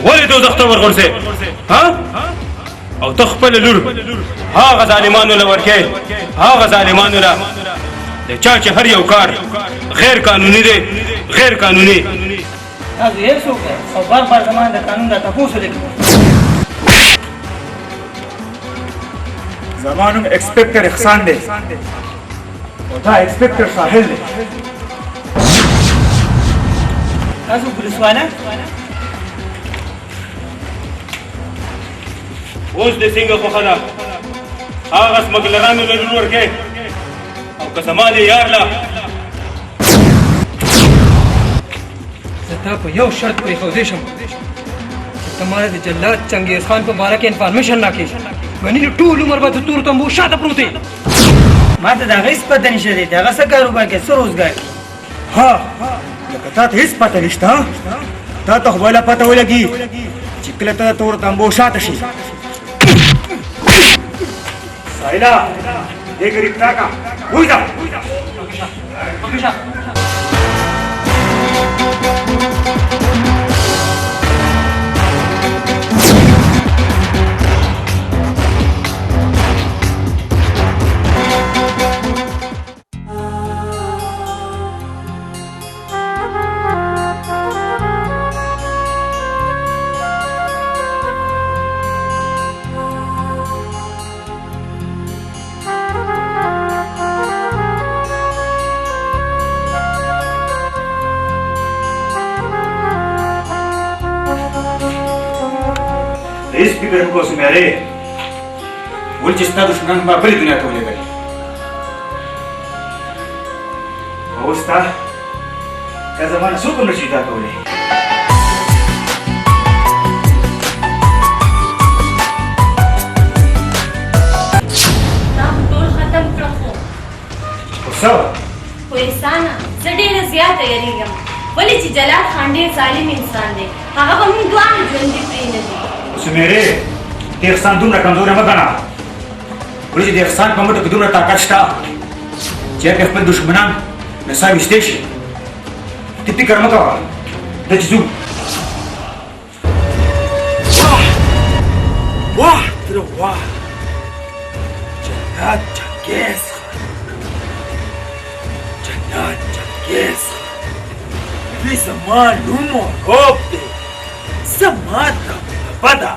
ولې دوزخ ته ورغورځې ها او ته خپله لور هغه ظالمانو له ورکې هغه ظالمانو له د چا چې هر یو کار غیر قانوني دی غیر قانوني تاسو یې څوک او بار زمان د قانون د تپوسو دی زما نوم انسپکټر احسان دی او دا انسپکټر ساحل دی تاسو پولیس والا اوس د څنګه خوښه ده هغه سمګلرانو له لور ورکې او که زما د یار له زه تا په یو شرط پرېښودی شم چې ته ما د جلاد چنګیز خان په باره کې انفارمیشن راکړې ګنې ټول عمر به د تورو تمبو شاته پروت یې ما ته د هغه هېڅ پته نشته دی د هغه څه کاروبار کوي څه روزګار کوي ها لکه تا ته هېڅ پته نشته تا ته خو بله پته ولګي چې کله ته د تورو تمبو شاته شي سایلا دې ګریفتا کا وځه هیڅ فکر مه کوه سمیارې ولې چې ستا دښمنان ما بلې دنیا ته ولېږل اوس تا زما نه څوک هم نشي جدا کولی دا خو ټول ختم کړه خو خو څه وه خو احسانه زه ډېره زیاته یېرېږم ولې چې جلال خان ډېر ظالم انسان دی هغه به موږ دواړه ژوندي پرېنږدي سمیرې د احسان دومره کمزوری مه ګڼه ولې چې د احسان په مټو کې دومره طاقت شته چې هغه خپل دښمنان نڅا ویستی شي ته فکر مه کوه دا چې ځو واه ترى واه جنات جنگیز جنات جنگیز دوی زما نوم و روب دی زما ته بده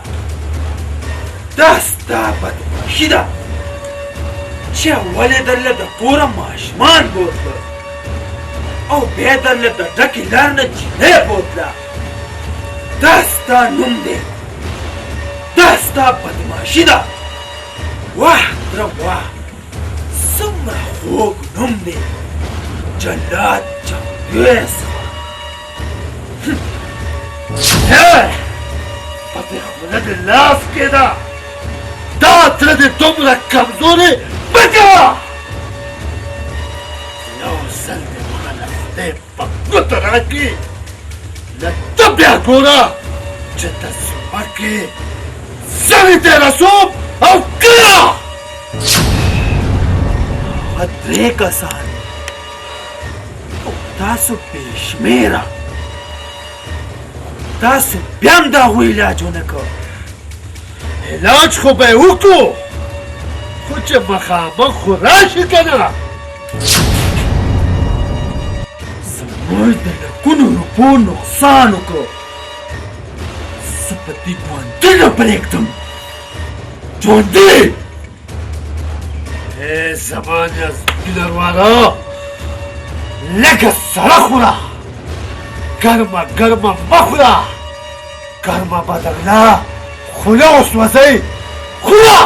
دا ستا بدماشي ده چې اول یې درله د کوره ماشومان بوتله او بیا یې درله د ډکې لار نه چینی بوتله دا ستا نوم دی دا ستا بدماشي ده واه تره واه څومره خوږ نوم دی جلاد جنګیز په دې خوله دې لاس کې ده دا تره دې دومره کمزورې بجه یو ځل دې ماله خدای په ګوته راکړي له ته بیا ګوره چې د ځمکې زمې ته رسوم او کړه هغه درې کسان او تاسو بې شمېره تاسو بیا هم د هغوی علاج ونه کړ علاج خو به یې وکړو خو چې مخامخ خو راشي که نه زموږ د لکونو روپو نقصان وکړو زه په دې ژوندي نه پرېږدم ژوندي ای زما نیازبینه روانه لږه سړه خوره ګرمه ګرمه مه خوره ګرمه به درله خوله وسوځئ خوره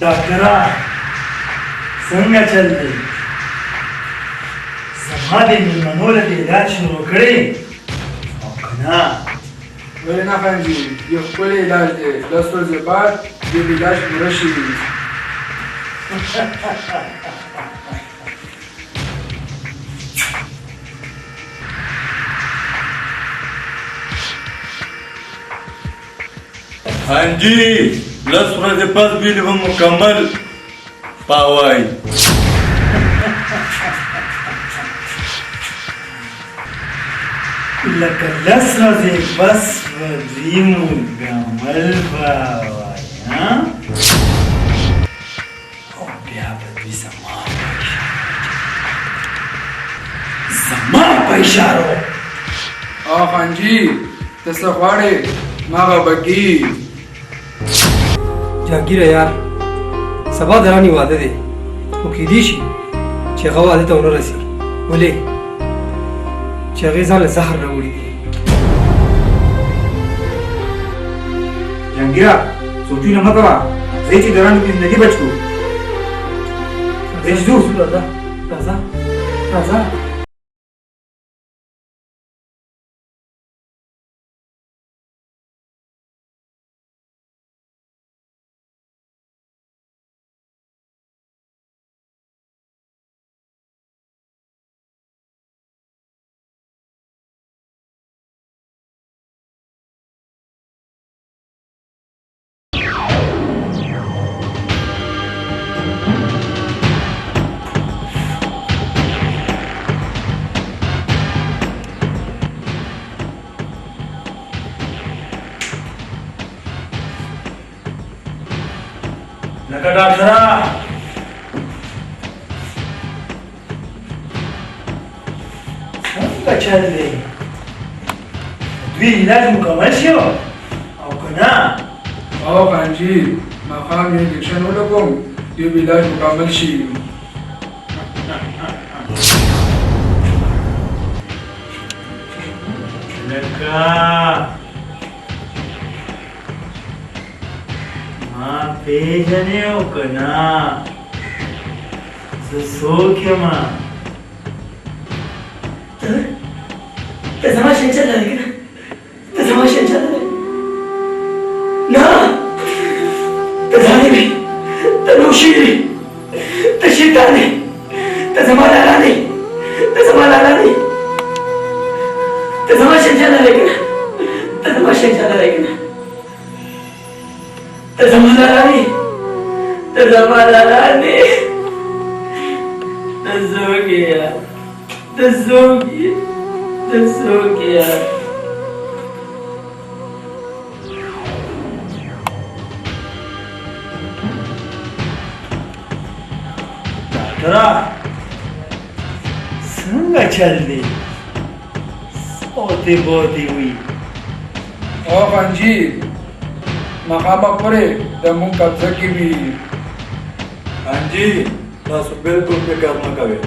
ډاکټره څنګه چل دی زما د مېلمنو له دې علاج شروع کړی او که نه ولې نه خانجي یو ښکلی علاج دی 10 ورځې بعد دې علاج پوره شي हाँ जी 10 ورځې پس بیل به مکمل پاوای لکه 10 ورځې بس به دوی مکمل پاوای او بیا به دوی زما په اشارو خانجي ته څه غواړې ما به بګي جهانگیره یار سبا درانی واده دی خو کیدی شي چې هغه واده ته ونه رسي ولې چې هغې ځان له زهر نه وړي دي جهانگیره سوچونه مه کوه ځئ چې د رانو کې زندګي بچ کړو ځئ چې ځو راځه راځه راځه ډاکټره څنګه چل دی دوی علاج مکمل شو او که نه او خانجي ماښام یې انجکشن ولګوم یو علاج مکمل شي لکه ما پیژنې او که نه زه څوک یم ته زما شنچه لرې که نه ته زما شنچه لرې نه ته ظالم یې ته نوشیر یې ته شیطان یې ته زما لالا یې ته زما لالا یې ته زما شنچه لرې که نه ته زما شنچه لرې که نه ته زما لالا یې ته زما لالا یې ته څوک یې ته څوک یې ته څوک یې ډاکټره څنګه چل دی سوتې بوتې وي او خانجي ماښامه پورې د مونږ قبضه کې وي خانجي تاسو بالکل فکر مه کوئ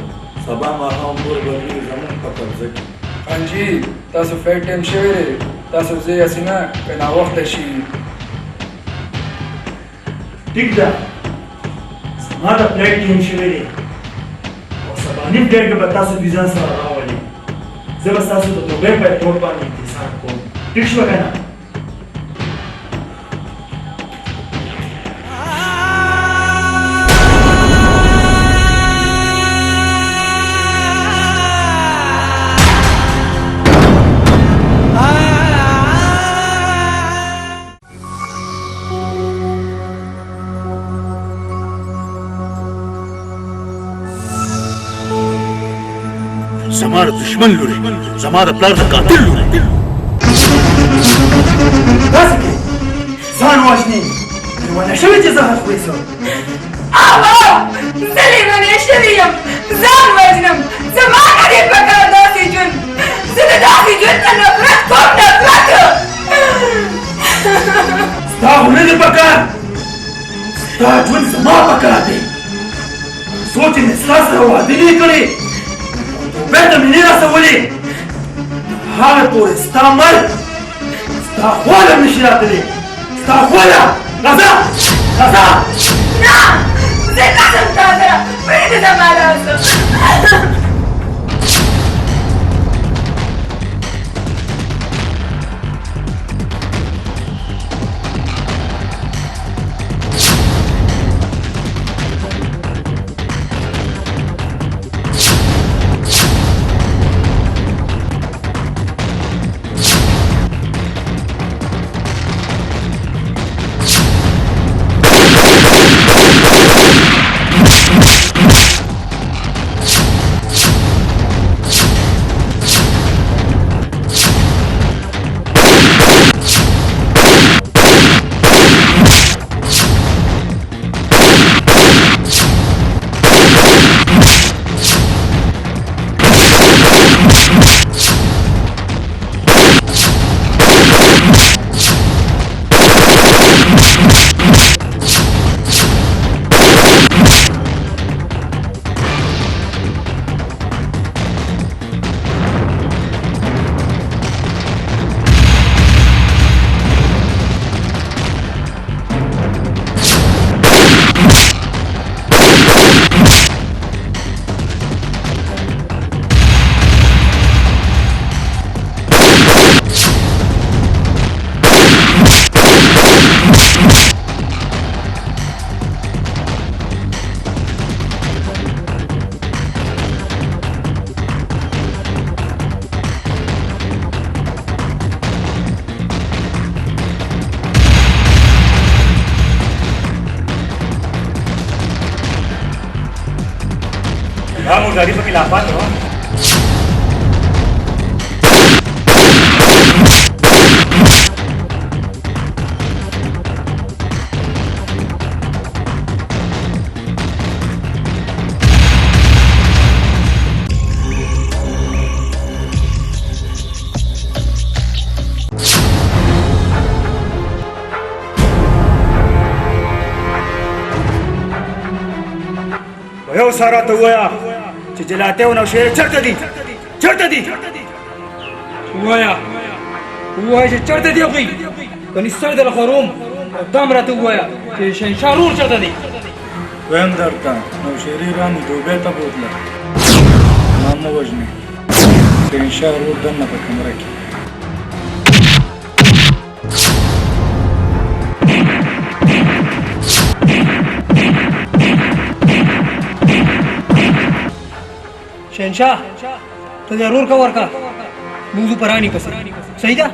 سبا ماښام پورې به دوی زموږ په قبضه کې خانجي تاسو فیټ ټایم شوی دی تاسو ځئ هسې نه که ناوخته شي ټیک ده زما د فلایټ ټایم شوی دی او سباني فلایټ کې به تاسو دوی ځان سره راولئ زه به ستاسو د دوبۍ په ایرپورټ باندې انتظار کوم ټیک شوه که نه زما د دشمن لورې زما د پلار د قاتل لورې داسې کې ځان وژنې لیونی شوې چې زهر خورې سو زه لیونی شوې یم ځان وژنم زما نه دی پکار داسې ژوند زه د داسې ژوند نه نفرت کوم نفرت ستا خو نه دی پکار ستا ژوند زما پکار دی څو چې مې ستا سره واده نه کړې بیرته مې نه رسولې هغه پورې ستا مرګ ستا خواله نشي راتلی ستا خواله راځه راځه نه زه نشم تا سره پرېږده زما راسه Vamos, David, porque la pato, ¿no? سارا ته وایا چې جلاته او نوشیر چرته دي چرته دي وایا وای چې چرته دی خو کني سر در خروم دام راته وایا چې شنشار ور چرته دی ویم درته نوشیری رانی دوبه ته بوتله مامو وجنه شنشار ور دنه په کمره کې शहनशाह तो जरूर कवर का मूजू परानी पसी सही था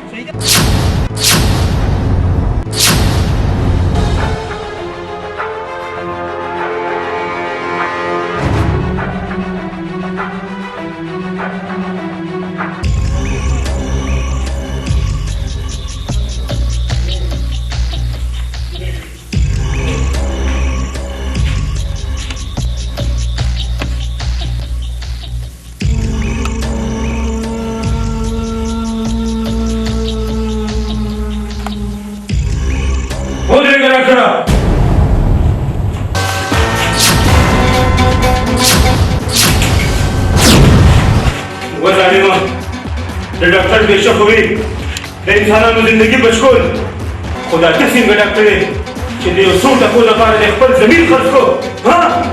डॉक्टर बेशक हुई इंसानों जिंदगी बचकोल खुदा किसी में डॉक्टर चलिए उसूल तको लगा रहे पर जमीन खर्च को हाँ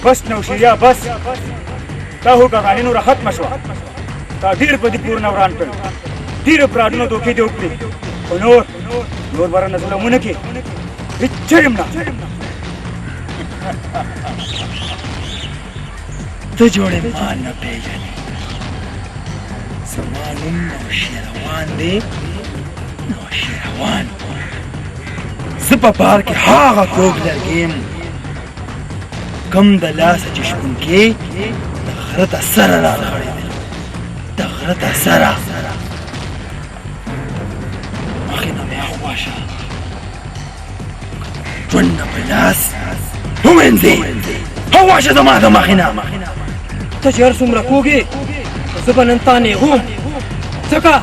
بس نو شیا بس تا هو کغانی نور ختم شو تا ډیر په دې پور نه وران کړ ډیر پرادونو دوکې دی وکړي او نور ورنه ظلمونه کې هیڅ نه ته جوړې مان نه پیژنې زما نوم نوشیروان دی نوشیروان زه په پار کې هغه څوک لګیم کم د لاسه چې شپونکې د غره ته سره راغړی دی د غره ته سره مخې نه مې اخواشه ژوند نه په لاس ووینځې اخواشه زما د مخې نه ته چې هر څومره کوږې زه به نن تا نیغوم ځکه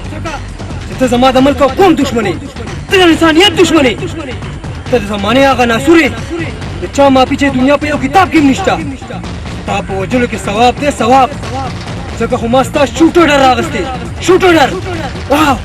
چې ته زما د ملک او قوم دښمنې ته د انسانیت دښمنې ته د زمانې هغه ناسورې د چا ماپي چې دنیا په یو کتاب کې هم نشته ستا په وجلو کې ثواب دی ثواب ځکه خو ما ستا شوټر ډر راغستی شوټر ډر واو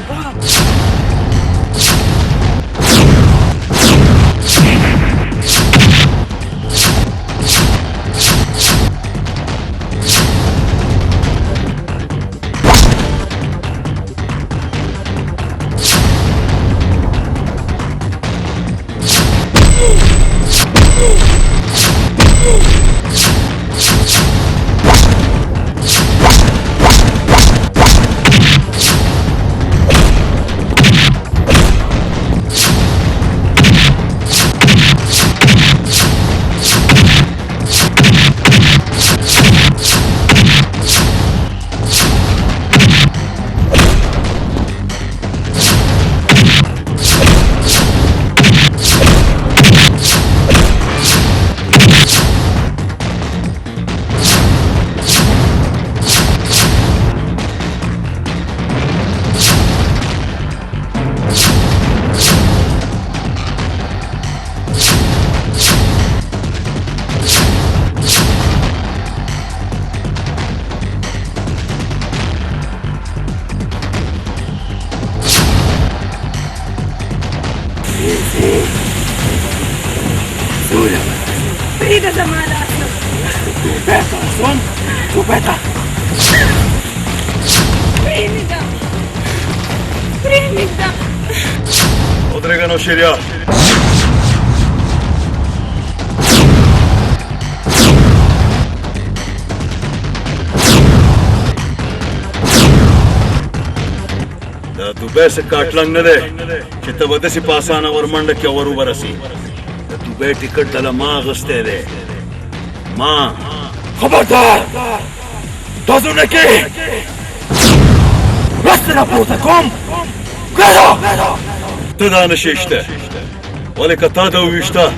Prida zama lasno. Beta, son, tu beta. Primida. Primida. Odregano Jiya. دا دوبه سے کاټلنګ نه ده چې ته به داسې په اسانه ورمنډه کې ور وبرسي د دوبه ټیکټ دله ما اخیستی دی ما خبردار تاسو نه کې راسته راپورته کوم ګرو ته دا نشې شته ولې که تا ده وویشته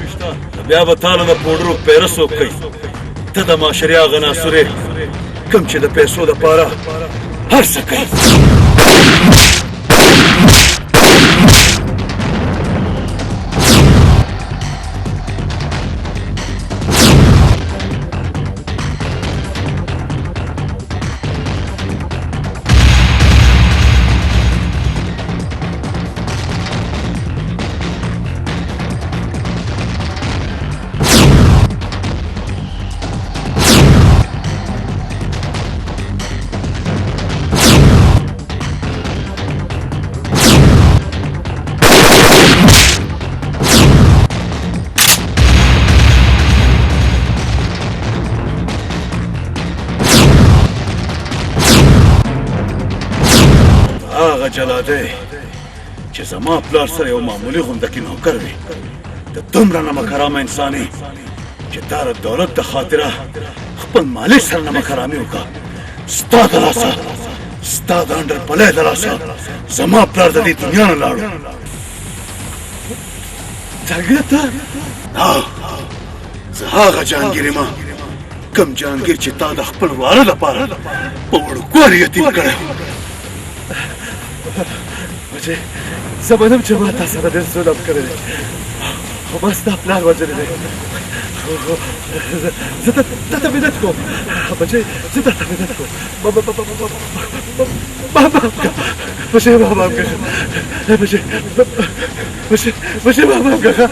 بیا به تاله د پوډرو پیره څوک کوي ته د معاشرې هغه ناسورې کوم چې د پیسو دپاره هر څه کوي جلاده چې زما پلار سره یو معمولي غوندکې نوکر وي د دومره نمکرامه انساني چې دا د دولت د خاطره خپل مالک سره نمکرامي وکړه ستا د لاسه ستا د انډر پلی د لاسه زما پلار د دې دنیا نه لاړو جهانګیر ته زه هغه جهانګیر یم کوم جهانګیر چې تا د خپل واره دپاره په وړوکوالي یتیم کړی بچې زه منم چې ما تا سره ډېر ظلم کړی دی خو ما ستا پلار وژلی دی زه درته منت کوم بچې زه درته منت کوم ما معاف کړه بچې ما معاف کړه بچې ما معاف کړه